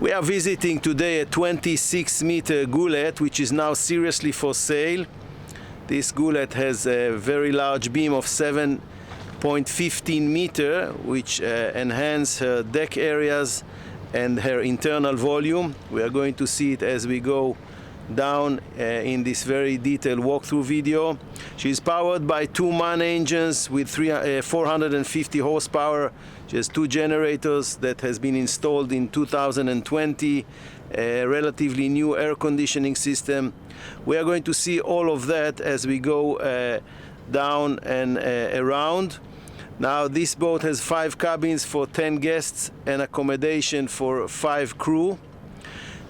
We are visiting today a 26-meter Gullet, which is now seriously for sale. This Gullet has a very large beam of 7.15 meter, which enhance her deck areas and her internal volume. We are going to see it as we go down in this very detailed walkthrough video. She is powered by two MAN engines with 450 horsepower. She has two generators that has been installed in 2020, a relatively new air conditioning system. We are going to see all of that as we go down and around. Now this boat has 5 cabins for 10 guests and accommodation for 5 crew.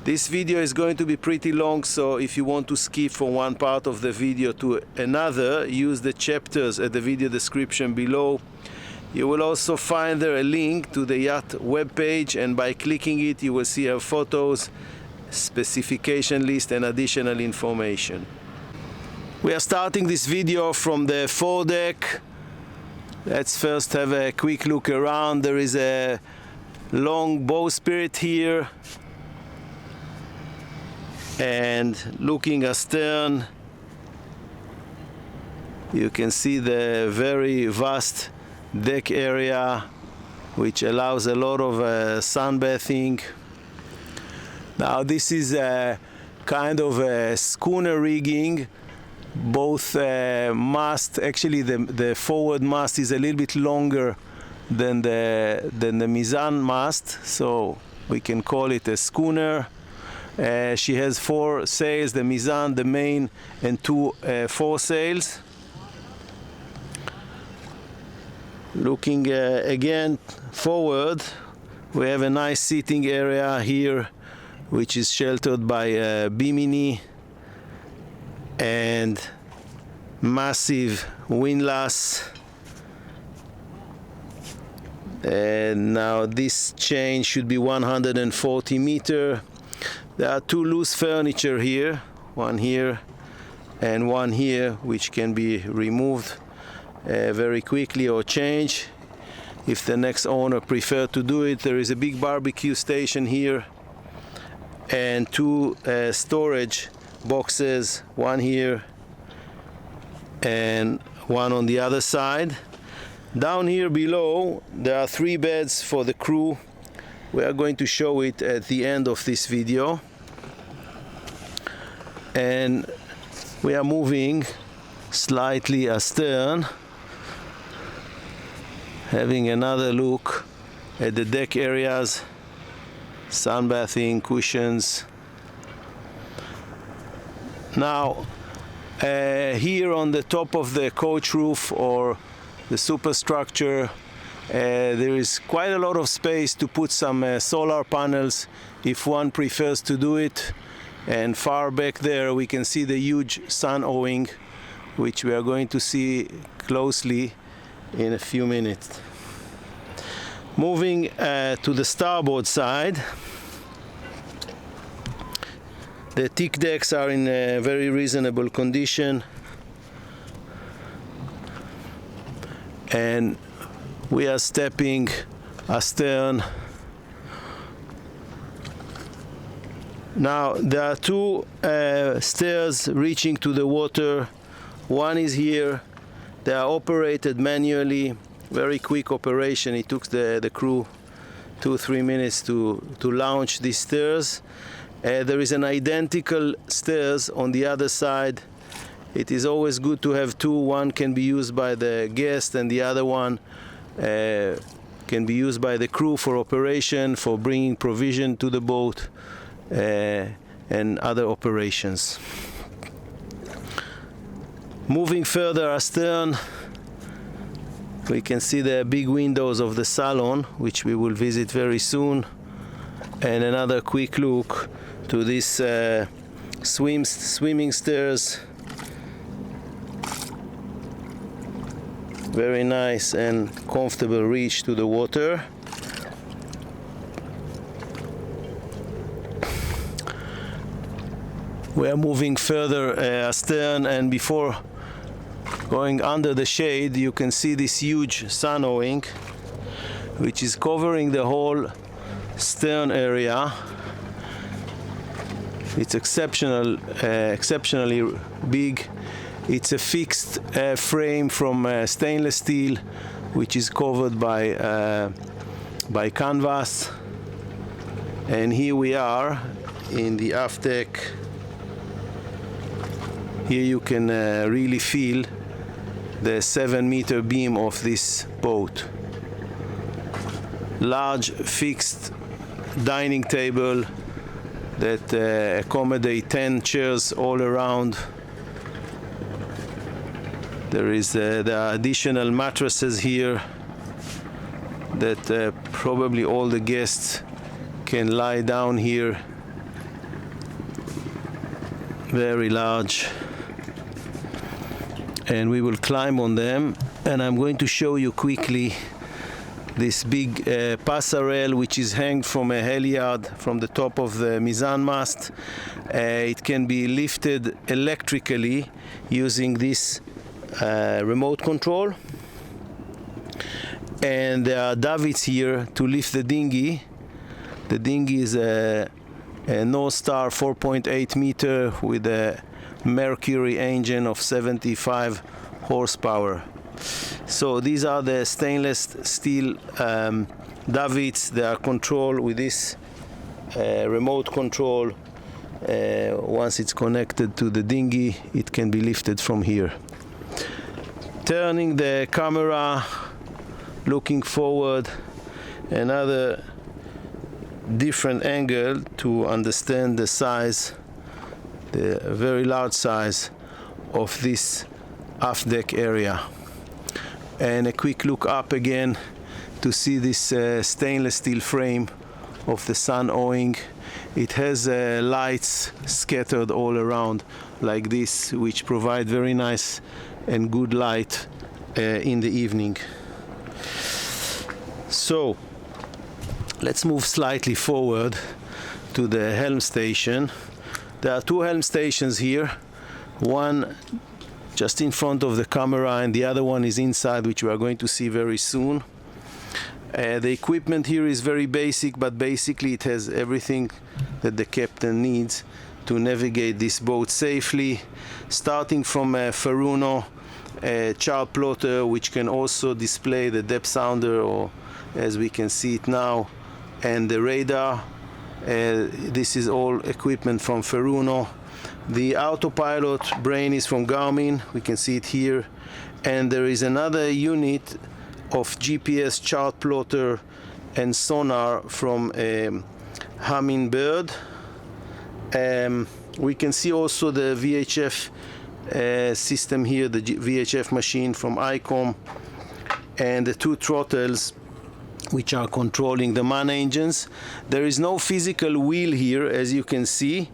This video is going to be pretty long, so if you want to skip from one part of the video to another, use the chapters at the video description below. You will also find there a link to the yacht webpage, and by clicking it you will see her photos, specification list and additional information. We are starting this video from the Fore Deck. Let's first have a quick look around. There is a long bowsprit here. And looking astern, you can see the very vast deck area, which allows a lot of sunbathing. Now this is a kind of a schooner rigging. Both mast, actually the forward mast is a little bit longer than the mizan mast, so we can call it a schooner. She has 4 sails, the mizan, the main, and 2 foresails. Looking again forward, we have a nice seating area here, which is sheltered by a bimini and massive windlass. And now this chain should be 140 meter. There are 2 loose furniture here, one here and one here, which can be removed very quickly or changed if the next owner prefers to do it. There is a big barbecue station here and 2 storage boxes, one here and one on the other side. Down here below there are 3 beds for the crew. We are going to show it at the end of this video. And we are moving slightly astern, having another look at the deck areas, sunbathing, cushions. Now, here on the top of the coach roof or the superstructure, there is quite a lot of space to put some solar panels if one prefers to do it. And far back there we can see the huge sun awning, which we are going to see closely in a few minutes. Moving to the starboard side, the teak decks are in a very reasonable condition, and we are stepping astern. Now there are 2 stairs reaching to the water. One is here. They are operated manually, very quick operation. It took the crew 2-3 minutes to launch these stairs. There is an identical stairs on the other side. It is always good to have 2. One can be used by the guest and the other one can be used by the crew for operation, for bringing provision to the boat and other operations. Moving further astern, we can see the big windows of the Saloon, which we will visit very soon, and another quick look to this swimming stairs. Very nice and comfortable reach to the water. We are moving further astern, and before going under the shade you can see this huge sun awning, which is covering the whole stern area. It's exceptionally big. It's a fixed frame from stainless steel, which is covered by canvas. And here we are in the aft deck. Here you can really feel the 7-meter beam of this boat. Large fixed dining table that accommodate 10 chairs all around. There are additional mattresses here that probably all the guests can lie down here. Very large. And we will climb on them, and I'm going to show you quickly this big passerelle which is hanged from a halyard from the top of the mizan mast. It can be lifted electrically using this remote control, and there are davits here to lift the dinghy. The dinghy is a North Star 4.8 meter with a Mercury engine of 75 horsepower. So these are the stainless steel davits. They are controlled with this remote control. Once it's connected to the dinghy, it can be lifted from here. Turning the camera, looking forward, another different angle to understand the size, the very large size of this aft deck area. And a quick look up again to see this stainless steel frame of the sun awning. It has lights scattered all around like this, which provide very nice and good light in the evening. So let's move slightly forward to the helm station. There are two helm stations here, one just in front of the camera and the other one is inside, which we are going to see very soon. The equipment here is very basic, but basically it has everything that the captain needs to navigate this boat safely, starting from a Faruno chart plotter, which can also display the depth sounder, or as we can see it now, and the radar. This is all equipment from Faruno. The autopilot brain is from Garmin, we can see it here, and there is another unit of GPS chart plotter and sonar from Humminbird. We can see also the VHF system here, the VHF machine from ICOM, and the two throttles which are controlling the man engines. There is no physical wheel here, as you can see.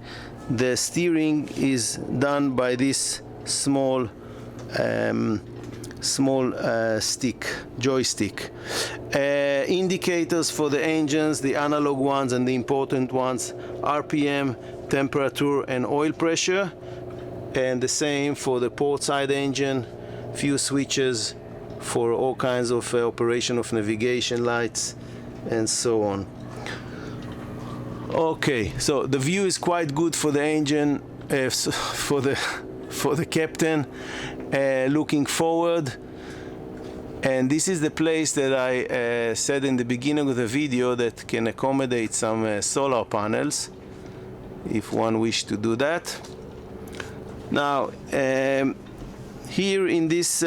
The steering is done by this small joystick. Indicators for the engines, the analog ones and the important ones, RPM, temperature and oil pressure, and the same for the port side engine, few switches for all kinds of operation of navigation lights and so on. Okay, so the view is quite good for the engine, for the captain looking forward. And this is the place that I said in the beginning of the video that can accommodate some solar panels if one wishes to do that. Now here in this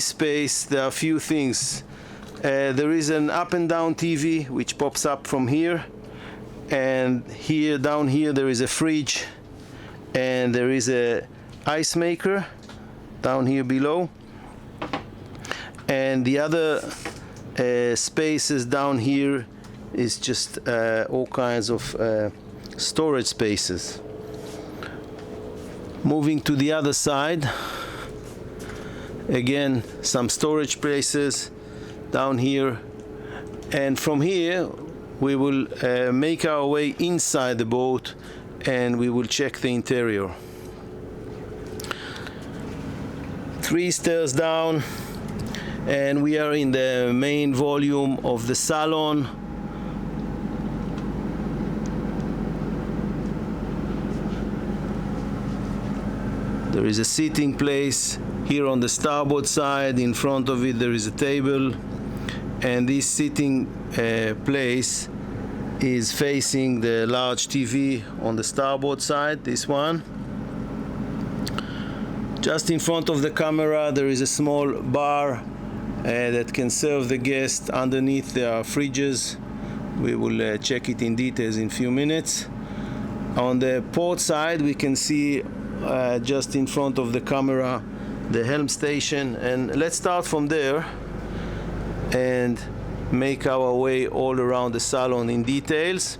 space there are a few things. There is an up and down TV which pops up from here, and here down here there is a fridge, and there is a ice maker down here below, and the other spaces down here is just all kinds of storage spaces. Moving to the other side, again some storage spaces down here, and from here we will make our way inside the boat and we will check the interior. 3 stairs down and we are in the main volume of the salon. There is a sitting place here on the starboard side. In front of it there is a table, and this sitting place is facing the large TV on the starboard side, this one. Just in front of the camera there is a small bar that can serve the guest. Underneath there are fridges. We will check it in details in a few minutes. On the port side we can see just in front of the camera the helm station, and let's start from there and make our way all around the salon in details.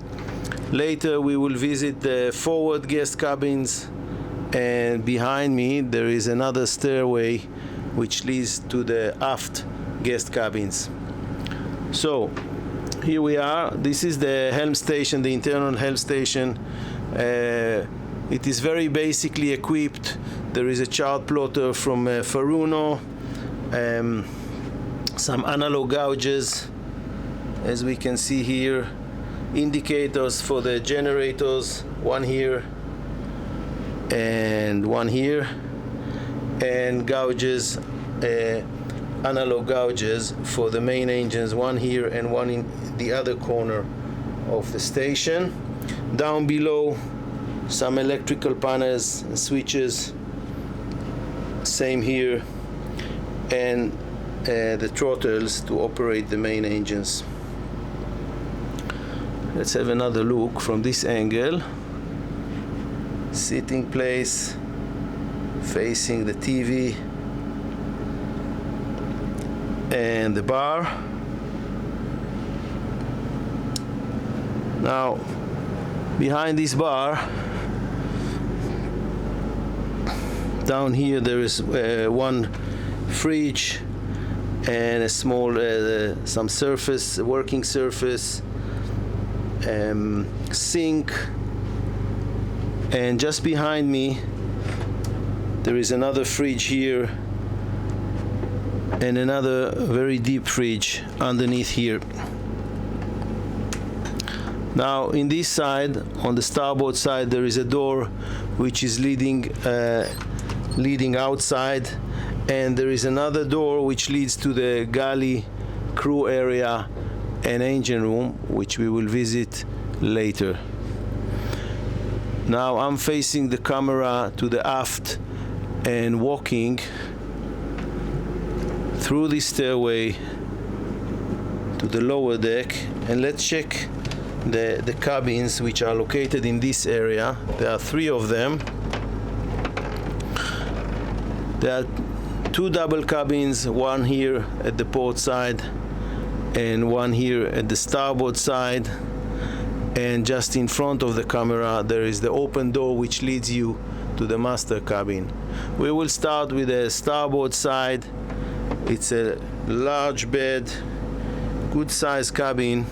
Later we will visit the forward guest cabins, and behind me there is another stairway which leads to the aft guest cabins. So here we are. This is the helm station, the internal helm station. It is very basically equipped. There is a chart plotter from Faruno, some analog gauges, as we can see here, indicators for the generators, one here and one here, and gauges, analog gauges for the main engines, one here and one in the other corner of the station. Down below, some electrical panels and switches, same here, and the throttles to operate the main engines. Let's have another look from this angle. Sitting place facing the TV and the bar. Now behind this bar, down here there is one fridge and a small some surface, working surface, sink, and just behind me there is another fridge here and another very deep fridge underneath here. Now in this side, on the starboard side, there is a door which is leading outside, and there is another door which leads to the galley, crew area and engine room, which we will visit later. Now I'm facing the camera to the aft and walking through this stairway to the lower deck, and let's check the cabins which are located in this area. There are 3 of them. There are 2 double cabins, one here at the port side and one here at the starboard side, and just in front of the camera there is the open door which leads you to the master cabin. We will start with the starboard side. It's a large bed, good size cabin.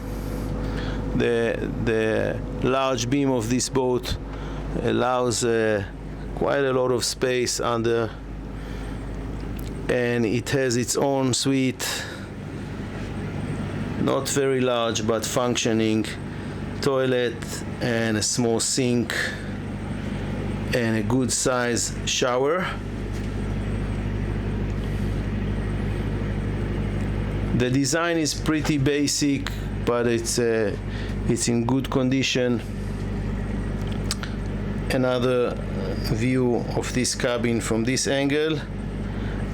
The large beam of this boat allows quite a lot of space under, and it has its own suite, not very large but functioning, toilet and a small sink and a good size shower. The design is pretty basic, but it's in good condition. Another view of this cabin from this angle,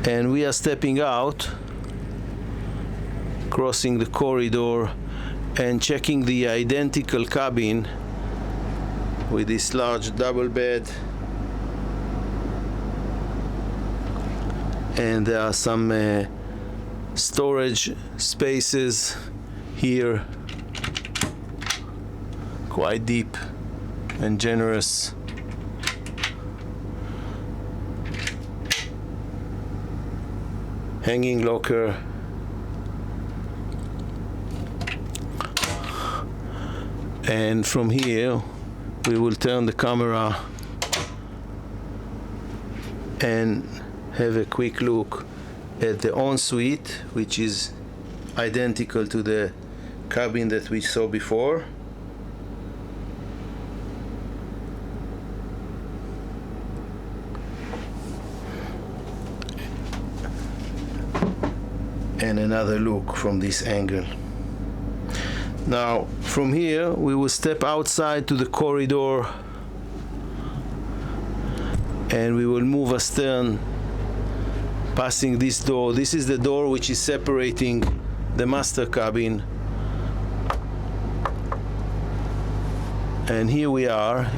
and we are stepping out, crossing the corridor and checking the identical cabin with this large double bed, and there are some storage spaces here, quite deep and generous. Hanging locker, and from here we will turn the camera and have a quick look at the ensuite, which is identical to the cabin that we saw before. and another look from this angle. Now from here we will step outside to the corridor and we will move astern, passing this door. This is the door which is separating the master cabin, and here we are.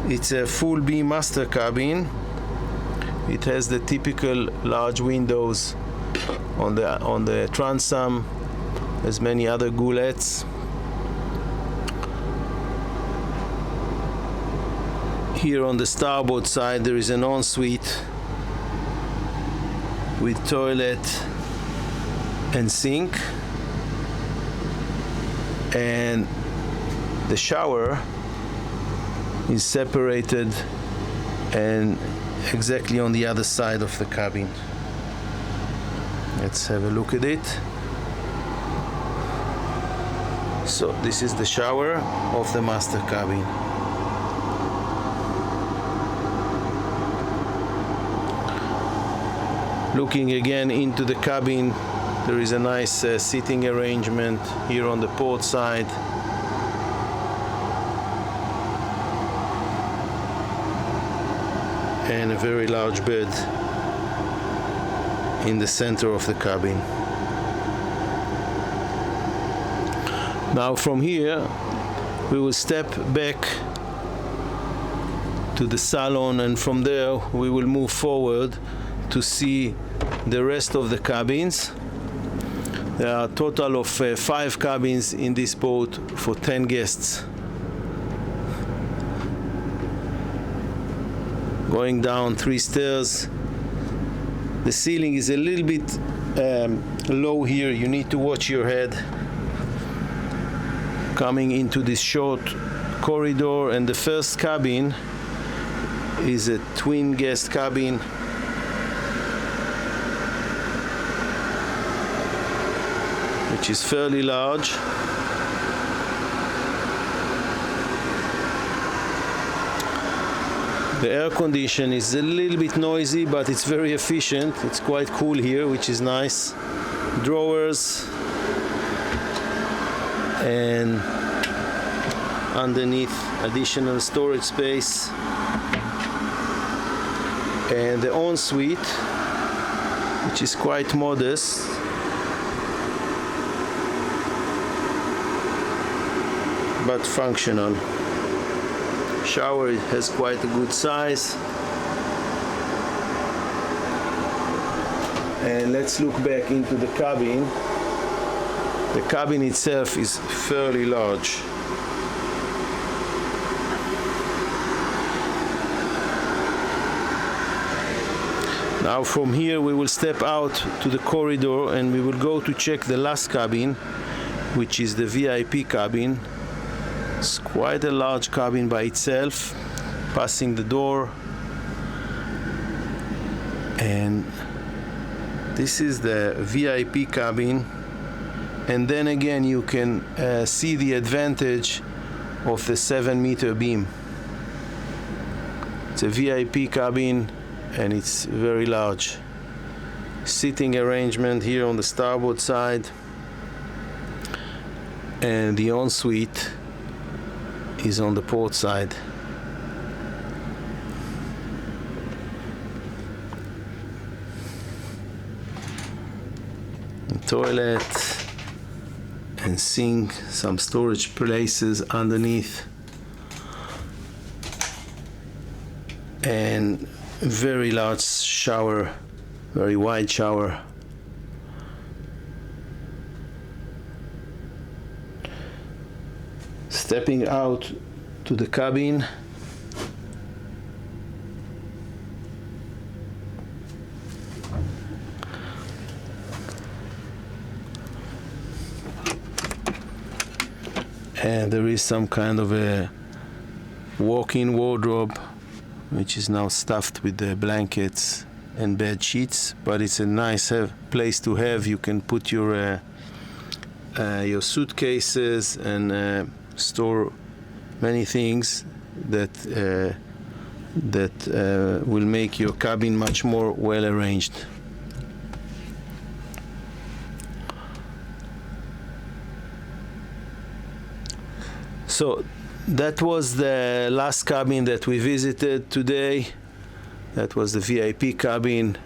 It's a full beam master cabin. It has the typical large windows on the transom, as many other Gullets. Here on the starboard side there is an ensuite with toilet and sink, and the shower is separated and exactly on the other side of the cabin. Let's have a look at it. So this is the shower of the master cabin. Looking again into the cabin, there is a nice seating arrangement here on the port side. And a very large bed in the center of the cabin. Now from here we will step back to the salon, and from there we will move forward to see the rest of the cabins. There are a total of 5 cabins in this boat for 10 guests. Going down 3 stairs. The ceiling is a little bit low here. You need to watch your head. Coming into this short corridor, and the first cabin is a twin guest cabin. Which is fairly large. The air condition is a little bit noisy, but it's very efficient. It's quite cool here, which is nice. Drawers, and underneath additional storage space. And the ensuite, which is quite modest. But functional. Shower has quite a good size. And let's look back into the cabin. The cabin itself is fairly large. Now from here we will step out to the corridor and we will go to check the last cabin, which is the VIP cabin. It's quite a large cabin by itself. Passing the door, and this is the VIP cabin. And then again you can see the advantage of the 7-meter beam. It's a VIP cabin and it's very large. Seating arrangement here on the starboard side, and the ensuite is on the port side. Toilet and sink, some storage places underneath, and very large shower, very wide shower. Stepping out to the cabin, and there is some kind of a walk-in wardrobe which is now stuffed with the blankets and bed sheets, but it's a nice place to have. You can put your suitcases and store many things that will make your cabin much more well arranged. So that was the last cabin that we visited today. That was the VIP cabin.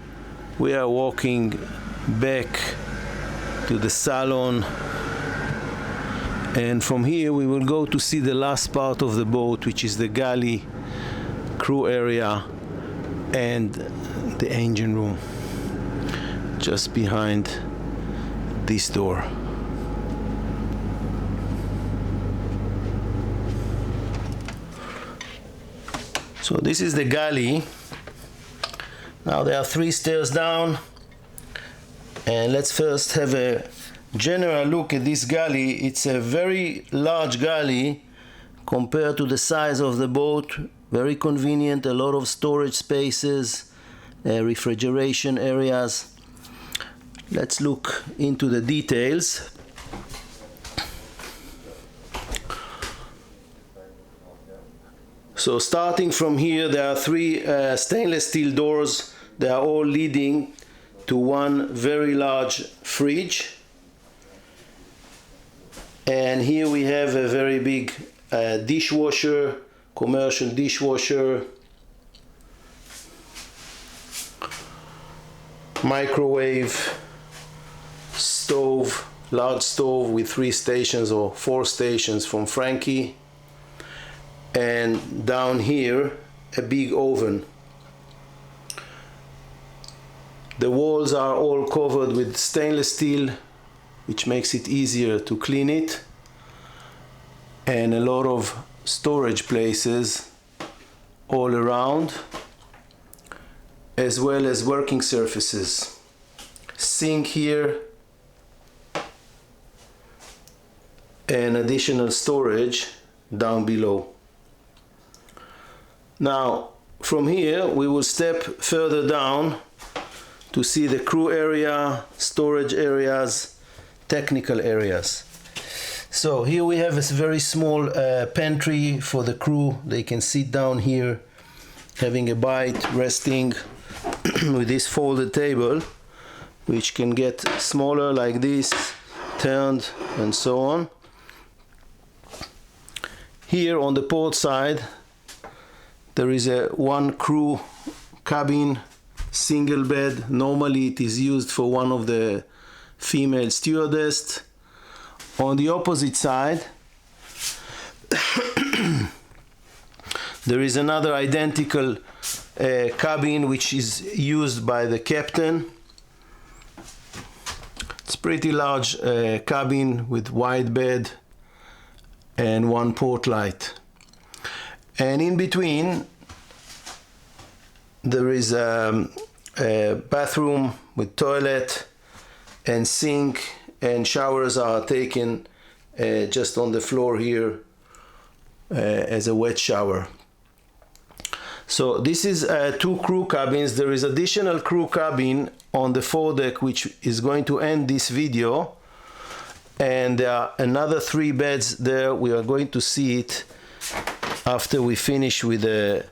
We are walking back to the Saloon, and from here we will go to see the last part of the boat, which is the galley, crew area, and the engine room, just behind this door. So this is the galley. Now there are 3 stairs down, and let's first have a general look at this galley. It's a very large galley compared to the size of the boat. Very convenient, a lot of storage spaces, refrigeration areas. Let's look into the details. So starting from here, there are 3 stainless steel doors. They are all leading to one very large fridge. And here we have a very big dishwasher, commercial dishwasher, microwave, stove, large stove with 3 stations or 4 stations from Frankie. And down here, a big oven. The walls are all covered with stainless steel, which makes it easier to clean it, and a lot of storage places all around, as well as working surfaces. Sink here, and additional storage down below. Now, from here we will step further down to see the crew area, storage areas, technical areas. So here we have a very small pantry for the crew. They can sit down here, having a bite, resting with this folded table, which can get smaller like this, turned, and so on. Here on the port side, there is a 1 crew cabin, single bed. Normally it is used for one of the female stewardess. On the opposite side, there is another identical cabin which is used by the captain. It's pretty large cabin with wide bed and 1 port light. And in between there is a bathroom with toilet and sink, and showers are taken just on the floor here as a wet shower. So this is 2 crew cabins. There is additional crew cabin on the Fore Deck, which is going to end this video, and there are another 3 beds there. We are going to see it after we finish with the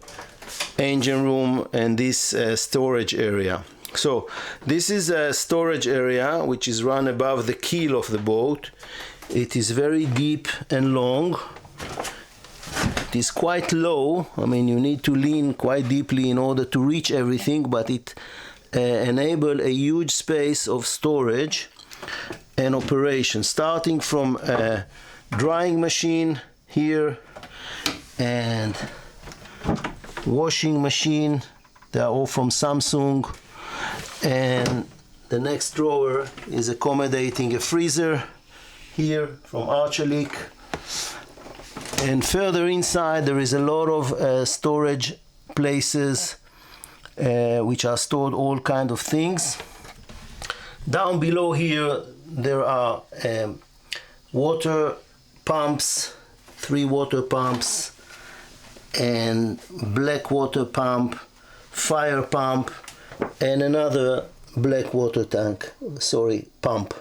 engine room and this storage area. So this is a storage area which is run above the keel of the boat. It is very deep and long. It is quite low. I mean, you need to lean quite deeply in order to reach everything, but it enables a huge space of storage and operation, starting from a drying machine here and washing machine. They are all from Samsung. And the next drawer is accommodating a freezer here from Archelic. And further inside there is a lot of storage places which are stored all kind of things. Down below here there are water pumps, 3 water pumps, and black water pump, fire pump, and another black water pump.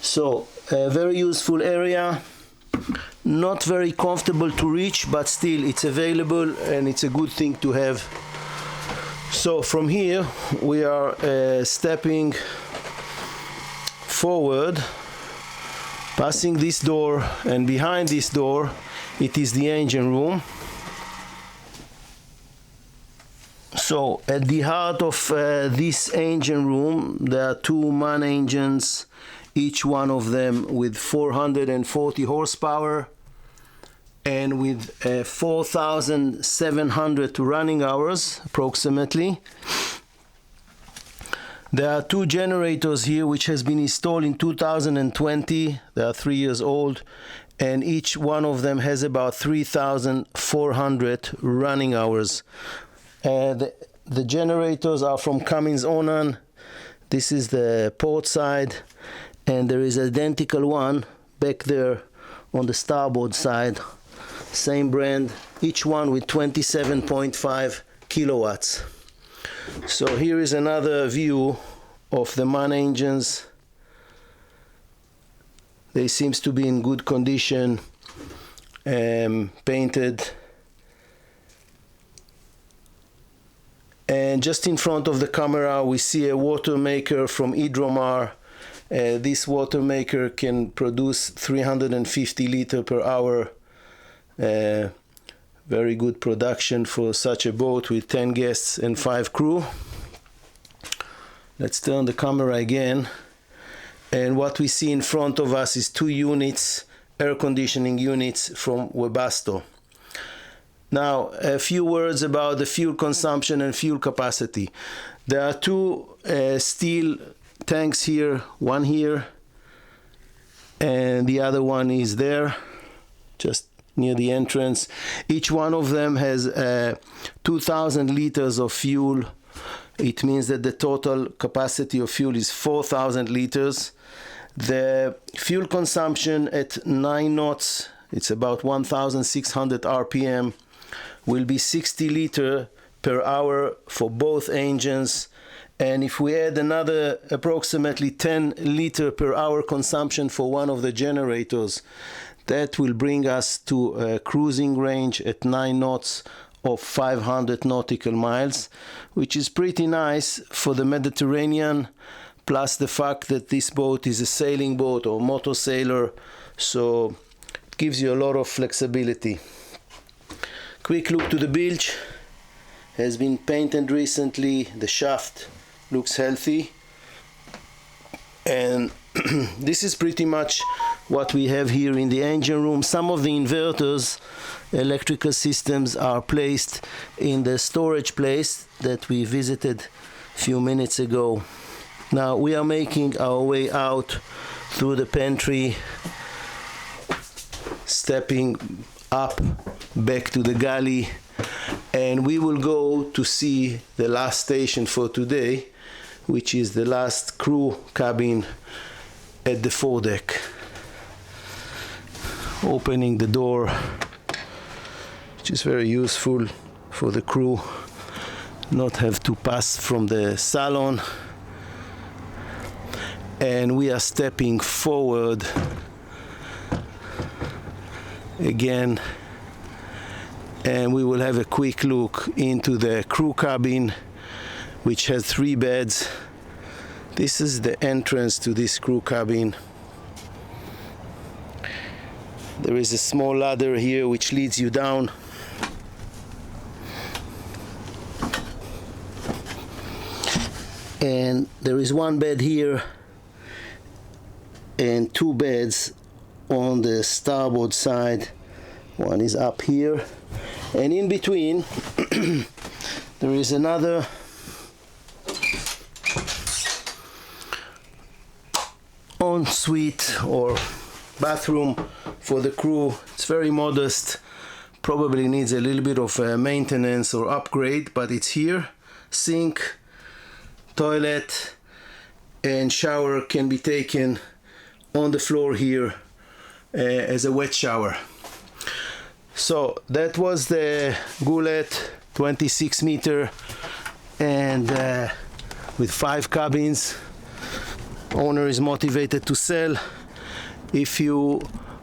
So a very useful area, not very comfortable to reach, but still it's available and it's a good thing to have. So from here we are stepping forward Passing this door, and behind this door it is the engine room. So at the heart of this engine room there are two MAN engines, each one of them with 440 horsepower and with 4,700 running hours approximately. There are two generators here which has been installed in 2020. They are 3 years old, and each one of them has about 3,400 running hours. The generators are from Cabins Onan. This is the port side, and there is an identical one back there on the starboard side. Same brand, each one with 27.5 kilowatts. So here is another view of the MAN engines. They seems to be in good condition, painted. And just in front of the camera we see a water maker from Hydromar. This water maker can produce 350 liters per hour. Very good production for such a boat with 10 guests and 5 crew. Let's turn the camera again, and what we see in front of us is 2 units, air conditioning units from Webasto. Now a few words about the fuel consumption and fuel capacity. There are 2 steel tanks here, one here and the other one is there, just near the entrance. Each one of them has 2,000 liters of fuel. It means that the total capacity of fuel is 4,000 liters. The fuel consumption at 9 knots, it's about 1,600 RPM, will be 60 liters per hour for both engines. And if we add another approximately 10 liters per hour consumption for one of the generators, that will bring us to a cruising range at 9 knots of 500 nautical miles, which is pretty nice for the Mediterranean, plus the fact that this boat is a sailing boat or motor sailor, so it gives you a lot of flexibility. Quick look to the bilge. Has been painted recently. The shaft looks healthy, and this is pretty much what we have here in the engine room. Some of the inverters, electrical systems, are placed in the storage place that we visited a few minutes ago. Now we are making our way out through the pantry, stepping up back to the galley, and we will go to see the last station for today, which is the last crew cabin at the Fore Deck. Opening the door, which is very useful for the crew, not have to pass from the Saloon. And we are stepping forward again, and we will have a quick look into the crew cabin, which has 3 beds. This is the entrance to this crew cabin. There is a small ladder here which leads you down. And there is 1 bed here and 2 beds on the starboard side. One is up here, and in between there is another ensuite or bathroom for the crew. It's very modest, probably needs a little bit of maintenance or upgrade, but it's here. Sink, toilet, and shower can be taken on the floor here as a wet shower. So that was the Gullet 26 meter and with 5 cabins. Owner is motivated to sell. If you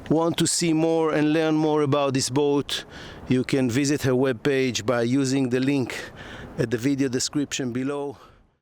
want to see more and learn more about this boat, you can visit her webpage by using the link at the video description below.